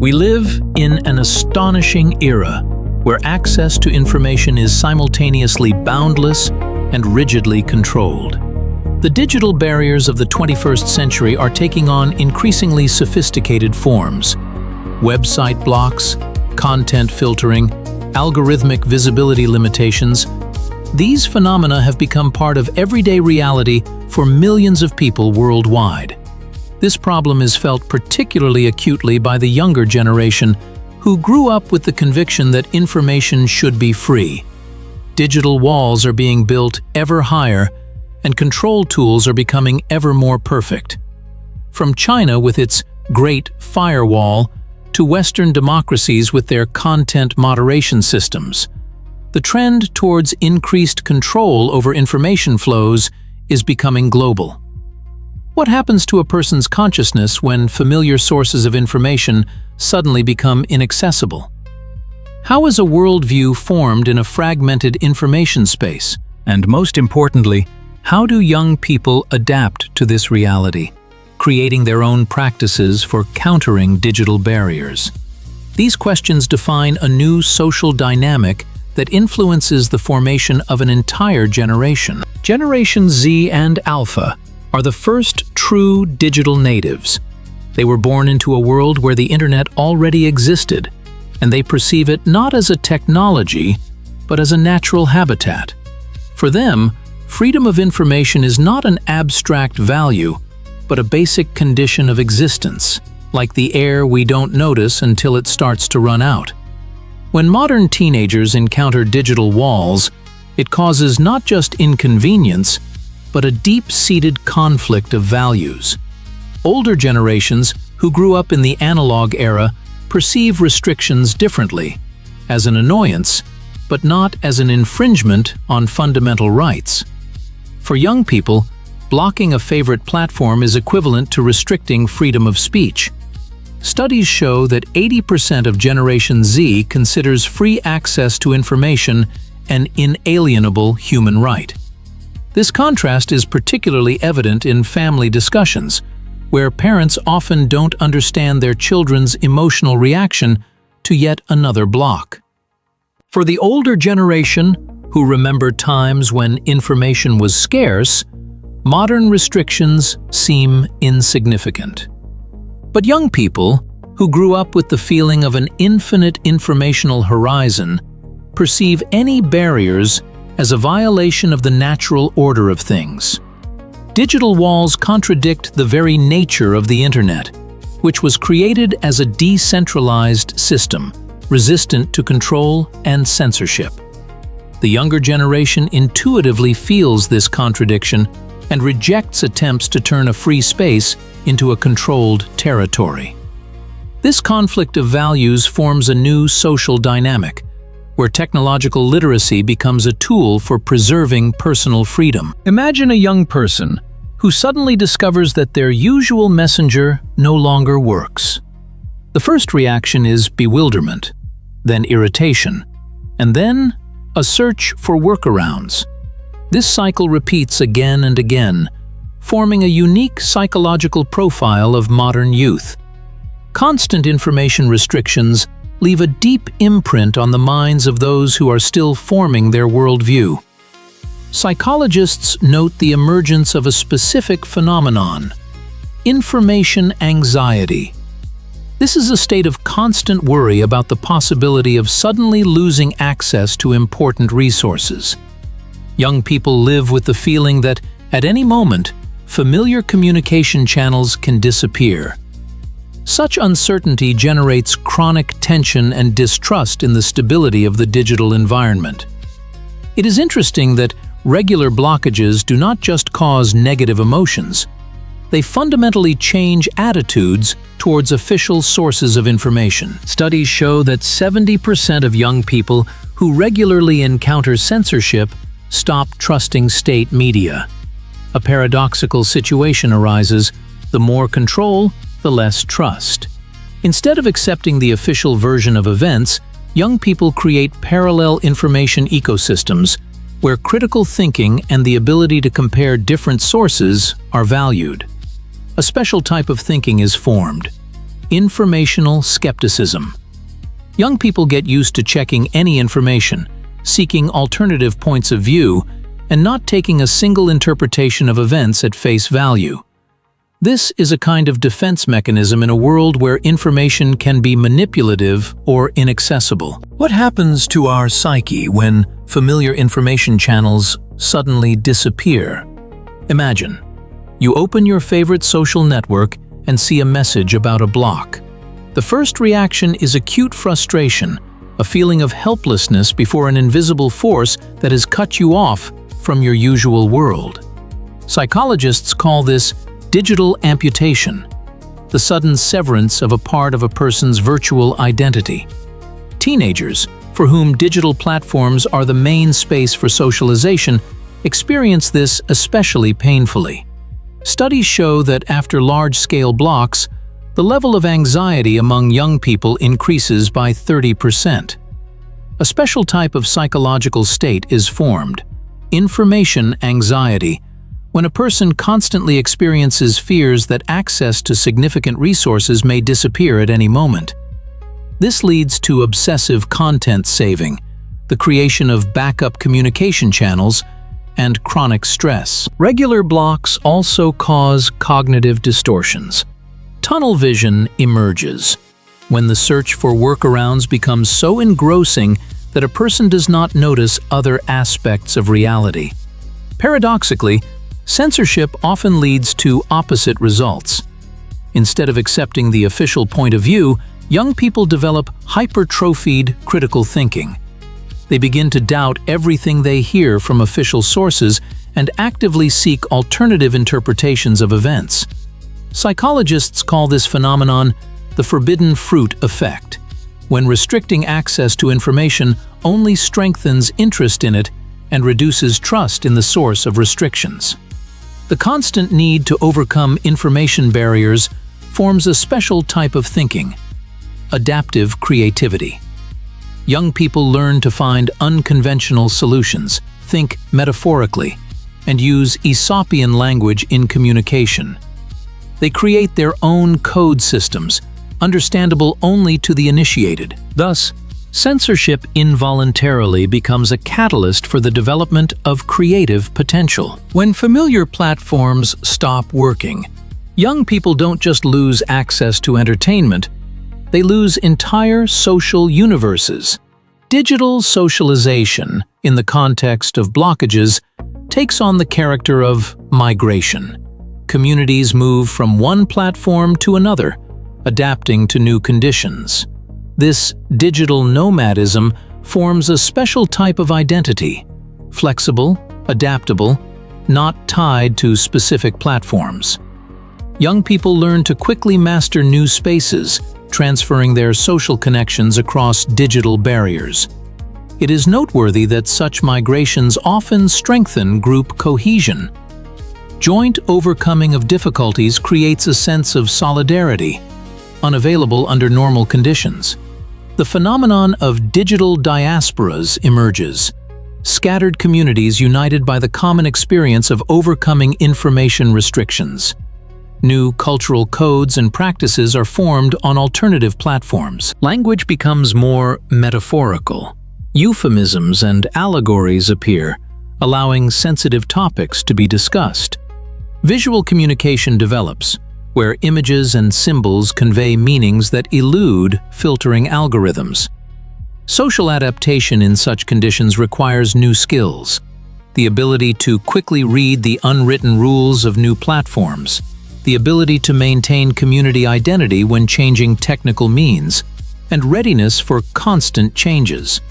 We live in an astonishing era where access to information is simultaneously boundless and rigidly controlled. The digital barriers of the 21st century are taking on increasingly sophisticated forms. Website blocks, content filtering, algorithmic visibility limitations. These phenomena have become part of everyday reality for millions of people worldwide. This problem is felt particularly acutely by the younger generation who grew up with the conviction that information should be free. Digital walls are being built ever higher, and control tools are becoming ever more perfect. From China with its Great Firewall to Western democracies with their content moderation systems, the trend towards increased control over information flows is becoming global. What happens to a person's consciousness when familiar sources of information suddenly become inaccessible? How is a worldview formed in a fragmented information space? And most importantly, how do young people adapt to this reality, creating their own practices for countering digital barriers? These questions define a new social dynamic that influences the formation of an entire generation. Generation Z and Alpha are the first true digital natives. They were born into a world where the internet already existed, and they perceive it not as a technology, but as a natural habitat. For them, freedom of information is not an abstract value, but a basic condition of existence, like the air we don't notice until it starts to run out. When modern teenagers encounter digital walls, it causes not just inconvenience, but a deep-seated conflict of values. Older generations, who grew up in the analog era, perceive restrictions differently, as an annoyance, but not as an infringement on fundamental rights. For young people, blocking a favorite platform is equivalent to restricting freedom of speech. Studies show that 80% of Generation Z considers free access to information an inalienable human right. This contrast is particularly evident in family discussions, where parents often don't understand their children's emotional reaction to yet another block. For the older generation, who remember times when information was scarce, modern restrictions seem insignificant. But young people, who grew up with the feeling of an infinite informational horizon, perceive any barriers as a violation of the natural order of things. Digital walls contradict the very nature of the internet, which was created as a decentralized system, resistant to control and censorship. The younger generation intuitively feels this contradiction and rejects attempts to turn a free space into a controlled territory. This conflict of values forms a new social dynamic, where technological literacy becomes a tool for preserving personal freedom. Imagine a young person who suddenly discovers that their usual messenger no longer works. The first reaction is bewilderment, then irritation, and then a search for workarounds. This cycle repeats again and again, forming a unique psychological profile of modern youth. Constant information restrictions leave a deep imprint on the minds of those who are still forming their worldview. Psychologists note the emergence of a specific phenomenon: information anxiety. This is a state of constant worry about the possibility of suddenly losing access to important resources. Young people live with the feeling that, at any moment, familiar communication channels can disappear. Such uncertainty generates chronic tension and distrust in the stability of the digital environment. It is interesting that regular blockages do not just cause negative emotions. They fundamentally change attitudes towards official sources of information. Studies show that 70% of young people who regularly encounter censorship stop trusting state media. A paradoxical situation arises: the more control, the less trust. Instead of accepting the official version of events, young people create parallel information ecosystems where critical thinking and the ability to compare different sources are valued. A special type of thinking is formed. Informational skepticism. Young people get used to checking any information, seeking alternative points of view, and not taking a single interpretation of events at face value. This is a kind of defense mechanism in a world where information can be manipulative or inaccessible. What happens to our psyche when familiar information channels suddenly disappear? Imagine, you open your favorite social network and see a message about a block. The first reaction is acute frustration, a feeling of helplessness before an invisible force that has cut you off from your usual world. Psychologists call this digital amputation, the sudden severance of a part of a person's virtual identity. Teenagers, for whom digital platforms are the main space for socialization, experience this especially painfully. Studies show that after large-scale blocks, the level of anxiety among young people increases by 30%. A special type of psychological state is formed, information anxiety, when a person constantly experiences fears that access to significant resources may disappear at any moment. This leads to obsessive content saving, the creation of backup communication channels, and chronic stress. Regular blocks also cause cognitive distortions. Tunnel vision emerges when the search for workarounds becomes so engrossing that a person does not notice other aspects of reality. Paradoxically, censorship often leads to opposite results. Instead of accepting the official point of view, young people develop hypertrophied critical thinking. They begin to doubt everything they hear from official sources and actively seek alternative interpretations of events. Psychologists call this phenomenon the forbidden fruit effect, when restricting access to information only strengthens interest in it and reduces trust in the source of restrictions. The constant need to overcome information barriers forms a special type of thinking, adaptive creativity. Young people learn to find unconventional solutions, think metaphorically, and use Aesopian language in communication. They create their own code systems, understandable only to the initiated. Thus, censorship involuntarily becomes a catalyst for the development of creative potential. When familiar platforms stop working, young people don't just lose access to entertainment, they lose entire social universes. Digital socialization, in the context of blockages, takes on the character of migration. Communities move from one platform to another, adapting to new conditions. This digital nomadism forms a special type of identity, flexible, adaptable, not tied to specific platforms. Young people learn to quickly master new spaces, transferring their social connections across digital barriers. It is noteworthy that such migrations often strengthen group cohesion. Joint overcoming of difficulties creates a sense of solidarity, unavailable under normal conditions. The phenomenon of digital diasporas emerges, scattered communities united by the common experience of overcoming information restrictions. New cultural codes and practices are formed on alternative platforms. Language becomes more metaphorical. Euphemisms and allegories appear, allowing sensitive topics to be discussed. Visual communication develops, where images and symbols convey meanings that elude filtering algorithms. Social adaptation in such conditions requires new skills, the ability to quickly read the unwritten rules of new platforms, the ability to maintain community identity when changing technical means, and readiness for constant changes.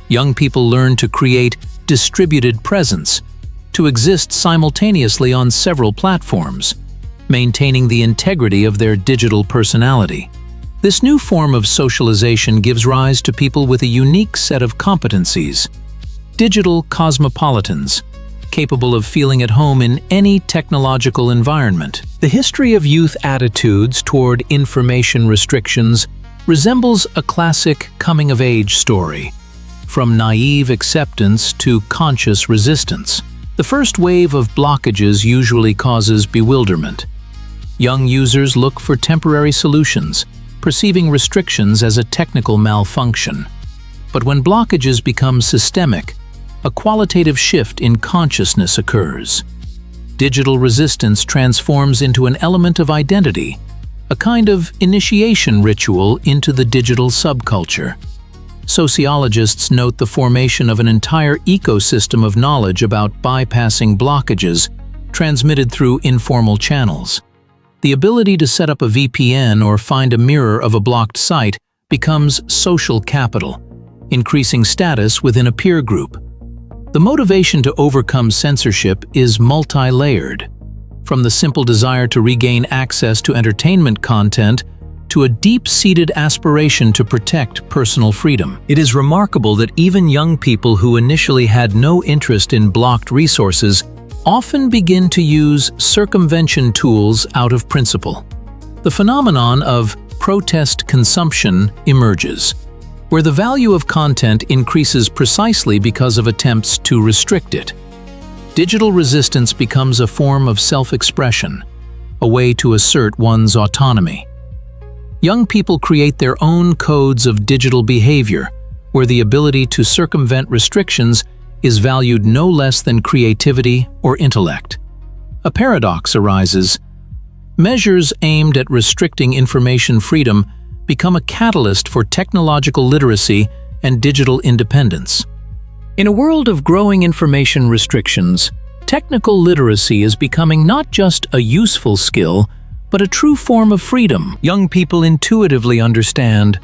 Young people learn to create distributed presence, to exist simultaneously on several platforms, maintaining the integrity of their digital personality. This new form of socialization gives rise to people with a unique set of competencies, digital cosmopolitans, capable of feeling at home in any technological environment. The history of youth attitudes toward information restrictions resembles a classic coming-of-age story, from naive acceptance to conscious resistance. The first wave of blockages usually causes bewilderment. Young users look for temporary solutions, perceiving restrictions as a technical malfunction. But when blockages become systemic, a qualitative shift in consciousness occurs. Digital resistance transforms into an element of identity, a kind of initiation ritual into the digital subculture. Sociologists note the formation of an entire ecosystem of knowledge about bypassing blockages transmitted through informal channels. The ability to set up a VPN or find a mirror of a blocked site becomes social capital, increasing status within a peer group. The motivation to overcome censorship is multi-layered, from the simple desire to regain access to entertainment content to a deep-seated aspiration to protect personal freedom. It is remarkable that even young people who initially had no interest in blocked resources often begin to use circumvention tools out of principle. The phenomenon of protest consumption emerges, where the value of content increases precisely because of attempts to restrict it. Digital resistance becomes a form of self-expression, a way to assert one's autonomy. Young people create their own codes of digital behavior, where the ability to circumvent restrictions is valued no less than creativity or intellect. A paradox arises. Measures aimed at restricting information freedom become a catalyst for technological literacy and digital independence. In a world of growing information restrictions, technical literacy is becoming not just a useful skill, but a true form of freedom. Young people intuitively understand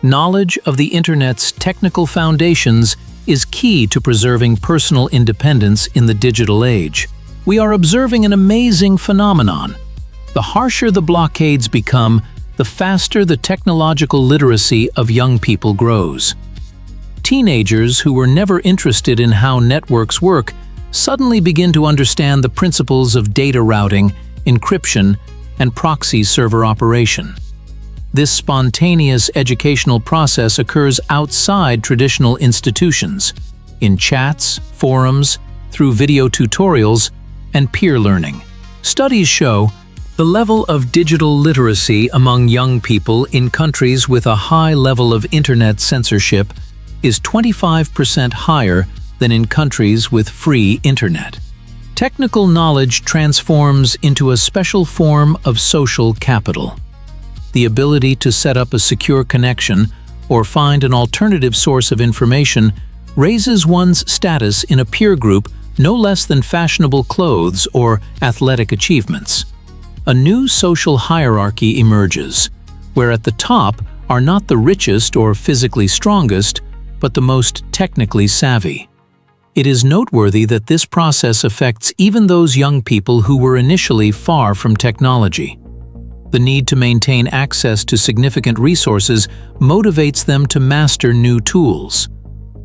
knowledge of the Internet's technical foundations is key to preserving personal independence in the digital age. We are observing an amazing phenomenon. The harsher the blockades become, the faster the technological literacy of young people grows. Teenagers who were never interested in how networks work suddenly begin to understand the principles of data routing, encryption, and proxy server operation. This spontaneous educational process occurs outside traditional institutions, in chats, forums, through video tutorials, and peer learning. Studies show the level of digital literacy among young people in countries with a high level of internet censorship is 25% higher than in countries with free internet. Technical knowledge transforms into a special form of social capital. The ability to set up a secure connection or find an alternative source of information raises one's status in a peer group no less than fashionable clothes or athletic achievements. A new social hierarchy emerges, where at the top are not the richest or physically strongest, but the most technically savvy. It is noteworthy that this process affects even those young people who were initially far from technology. The need to maintain access to significant resources motivates them to master new tools.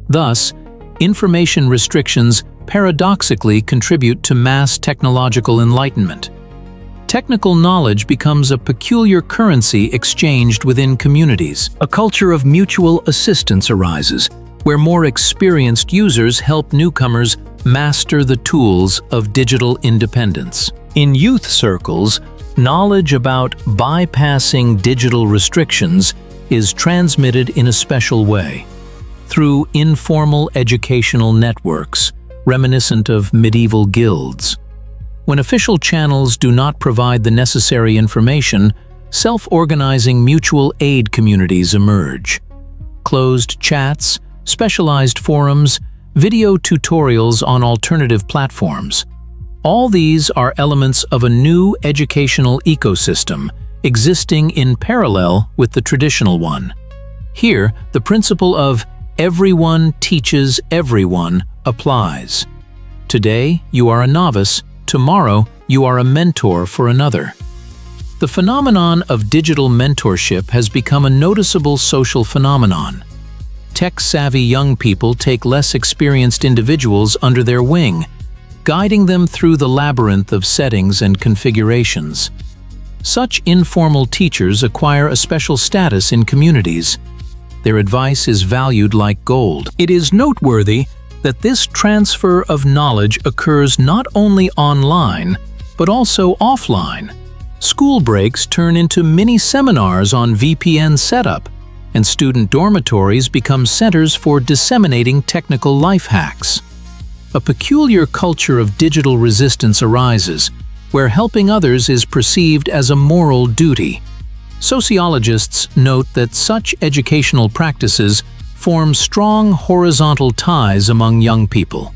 Thus, information restrictions paradoxically contribute to mass technological enlightenment. Technical knowledge becomes a peculiar currency exchanged within communities. A culture of mutual assistance arises, where more experienced users help newcomers master the tools of digital independence. In youth circles, knowledge about bypassing digital restrictions is transmitted in a special way, through informal educational networks, reminiscent of medieval guilds. When official channels do not provide the necessary information, self-organizing mutual aid communities emerge. Closed chats, specialized forums, video tutorials on alternative platforms. All these are elements of a new educational ecosystem existing in parallel with the traditional one. Here, the principle of everyone teaches everyone applies. Today, you are a novice. Tomorrow, you are a mentor for another. The phenomenon of digital mentorship has become a noticeable social phenomenon. Tech-savvy young people take less experienced individuals under their wing, guiding them through the labyrinth of settings and configurations. Such informal teachers acquire a special status in communities. Their advice is valued like gold. It is noteworthy that this transfer of knowledge occurs not only online, but also offline. School breaks turn into mini seminars on VPN setup, and student dormitories become centers for disseminating technical life hacks. A peculiar culture of digital resistance arises, where helping others is perceived as a moral duty. Sociologists note that such educational practices form strong horizontal ties among young people.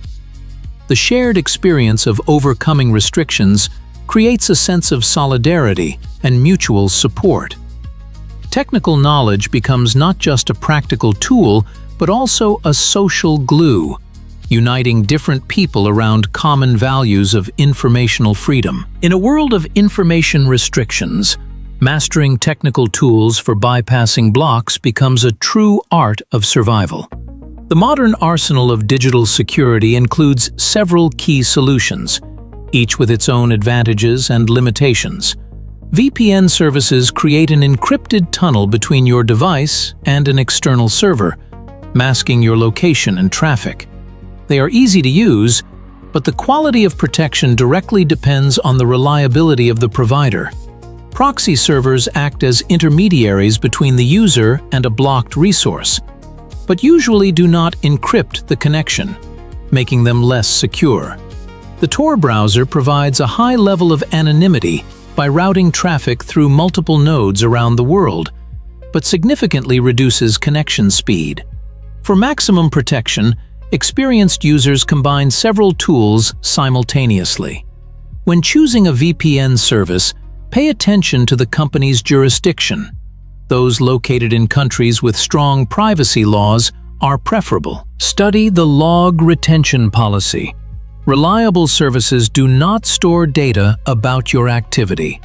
The shared experience of overcoming restrictions creates a sense of solidarity and mutual support. Technical knowledge becomes not just a practical tool, but also a social glue, uniting different people around common values of informational freedom. In a world of information restrictions, mastering technical tools for bypassing blocks becomes a true art of survival. The modern arsenal of digital security includes several key solutions, each with its own advantages and limitations. VPN services create an encrypted tunnel between your device and an external server, masking your location and traffic. They are easy to use, but the quality of protection directly depends on the reliability of the provider. Proxy servers act as intermediaries between the user and a blocked resource, but usually do not encrypt the connection, making them less secure. The Tor browser provides a high level of anonymity by routing traffic through multiple nodes around the world, but significantly reduces connection speed. For maximum protection, experienced users combine several tools simultaneously. When choosing a VPN service, pay attention to the company's jurisdiction. Those located in countries with strong privacy laws are preferable. Study the log retention policy. Reliable services do not store data about your activity.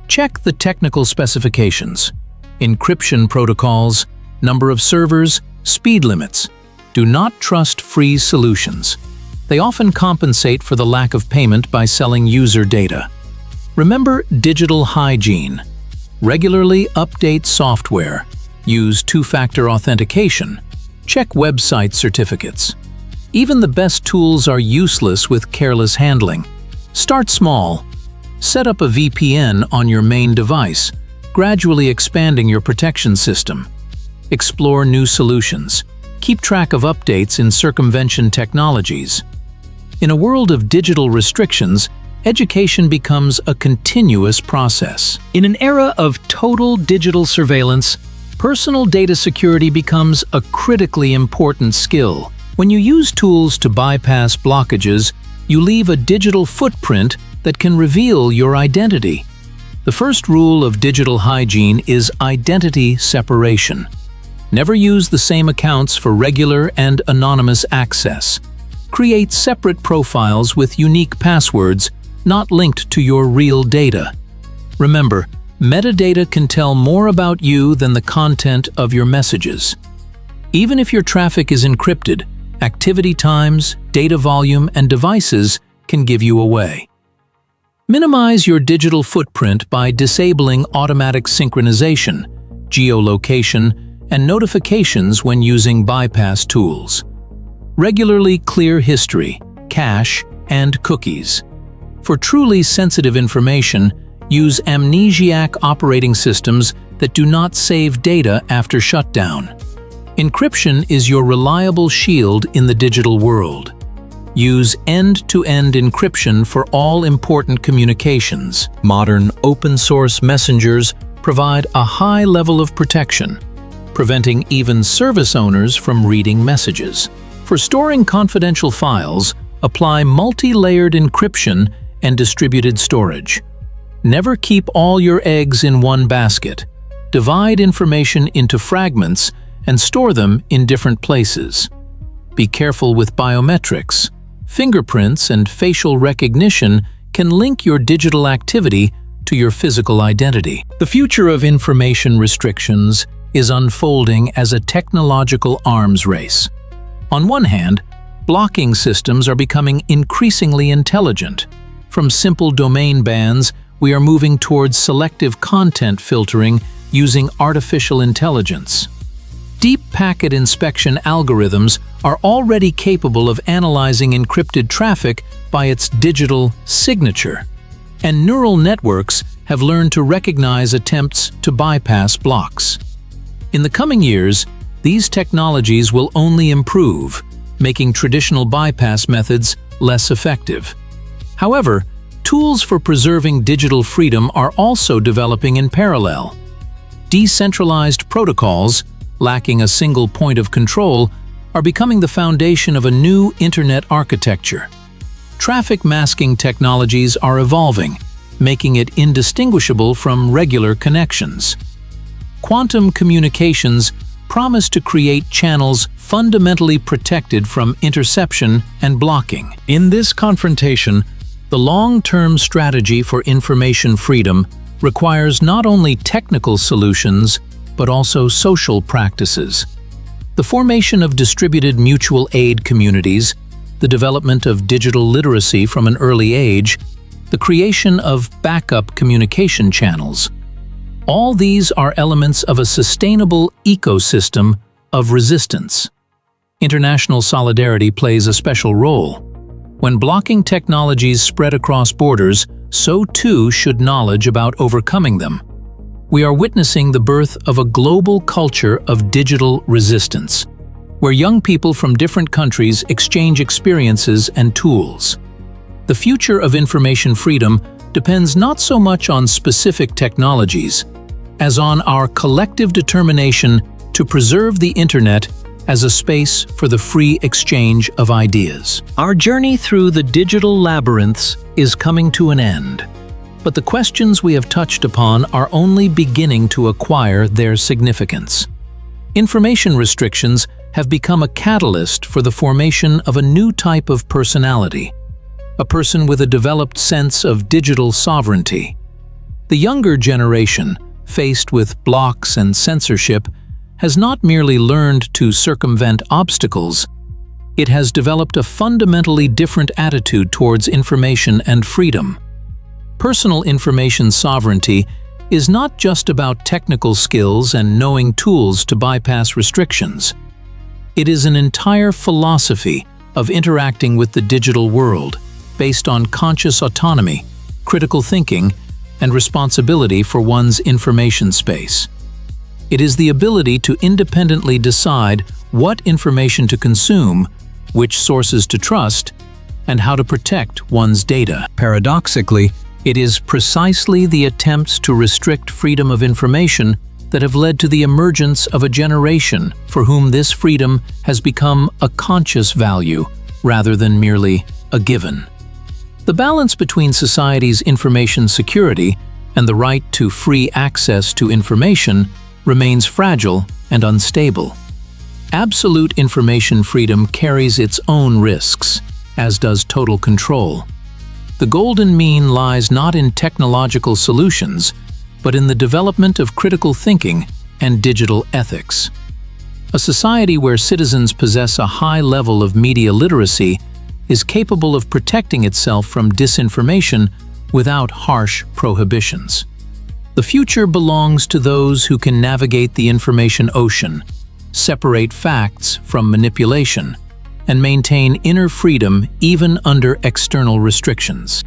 Check the technical specifications, encryption protocols, number of servers, speed limits. Do not trust free solutions. They often compensate for the lack of payment by selling user data. Remember digital hygiene. Regularly update software. Use two-factor authentication. Check website certificates. Even the best tools are useless with careless handling. Start small. Set up a VPN on your main device, gradually expanding your protection system. Explore new solutions. Keep track of updates in circumvention technologies. In a world of digital restrictions, education becomes a continuous process. In an era of total digital surveillance, personal data security becomes a critically important skill. When you use tools to bypass blockages, you leave a digital footprint that can reveal your identity. The first rule of digital hygiene is identity separation. Never use the same accounts for regular and anonymous access. Create separate profiles with unique passwords, not linked to your real data. Remember, metadata can tell more about you than the content of your messages. Even if your traffic is encrypted, activity times, data volume, and devices can give you away. Minimize your digital footprint by disabling automatic synchronization, geolocation, and notifications when using bypass tools. Regularly clear history, cache, and cookies. For truly sensitive information, use amnesiac operating systems that do not save data after shutdown. Encryption is your reliable shield in the digital world. Use end-to-end encryption for all important communications. Modern open-source messengers provide a high level of protection, preventing even service owners from reading messages. For storing confidential files, apply multi-layered encryption and distributed storage. Never keep all your eggs in one basket. Divide information into fragments and store them in different places. Be careful with biometrics. Fingerprints and facial recognition can link your digital activity to your physical identity. The future of information restrictions is unfolding as a technological arms race. On one hand, blocking systems are becoming increasingly intelligent. From simple domain bans, we are moving towards selective content filtering using artificial intelligence. Deep packet inspection algorithms are already capable of analyzing encrypted traffic by its digital signature, and neural networks have learned to recognize attempts to bypass blocks. In the coming years, these technologies will only improve, making traditional bypass methods less effective. However, tools for preserving digital freedom are also developing in parallel. Decentralized protocols, lacking a single point of control, are becoming the foundation of a new internet architecture. Traffic masking technologies are evolving, making it indistinguishable from regular connections. Quantum communications promise to create channels fundamentally protected from interception and blocking. In this confrontation, the long-term strategy for information freedom requires not only technical solutions, but also social practices. The formation of distributed mutual aid communities, the development of digital literacy from an early age, the creation of backup communication channels. All these are elements of a sustainable ecosystem of resistance. International solidarity plays a special role. When blocking technologies spread across borders, so too should knowledge about overcoming them. We are witnessing the birth of a global culture of digital resistance, where young people from different countries exchange experiences and tools. The future of information freedom depends not so much on specific technologies, as on our collective determination to preserve the internet as a space for the free exchange of ideas. Our journey through the digital labyrinths is coming to an end, but the questions we have touched upon are only beginning to acquire their significance. Information restrictions have become a catalyst for the formation of a new type of personality, a person with a developed sense of digital sovereignty. The younger generation, faced with blocks and censorship, has not merely learned to circumvent obstacles, it has developed a fundamentally different attitude towards information and freedom. Personal information sovereignty is not just about technical skills and knowing tools to bypass restrictions. It is an entire philosophy of interacting with the digital world based on conscious autonomy, critical thinking, and responsibility for one's information space. It is the ability to independently decide what information to consume, which sources to trust, and how to protect one's data. Paradoxically, it is precisely the attempts to restrict freedom of information that have led to the emergence of a generation for whom this freedom has become a conscious value rather than merely a given. The balance between society's information security and the right to free access to information remains fragile and unstable. Absolute information freedom carries its own risks, as does total control. The golden mean lies not in technological solutions, but in the development of critical thinking and digital ethics. A society where citizens possess a high level of media literacy is capable of protecting itself from disinformation without harsh prohibitions. The future belongs to those who can navigate the information ocean, separate facts from manipulation, and maintain inner freedom even under external restrictions.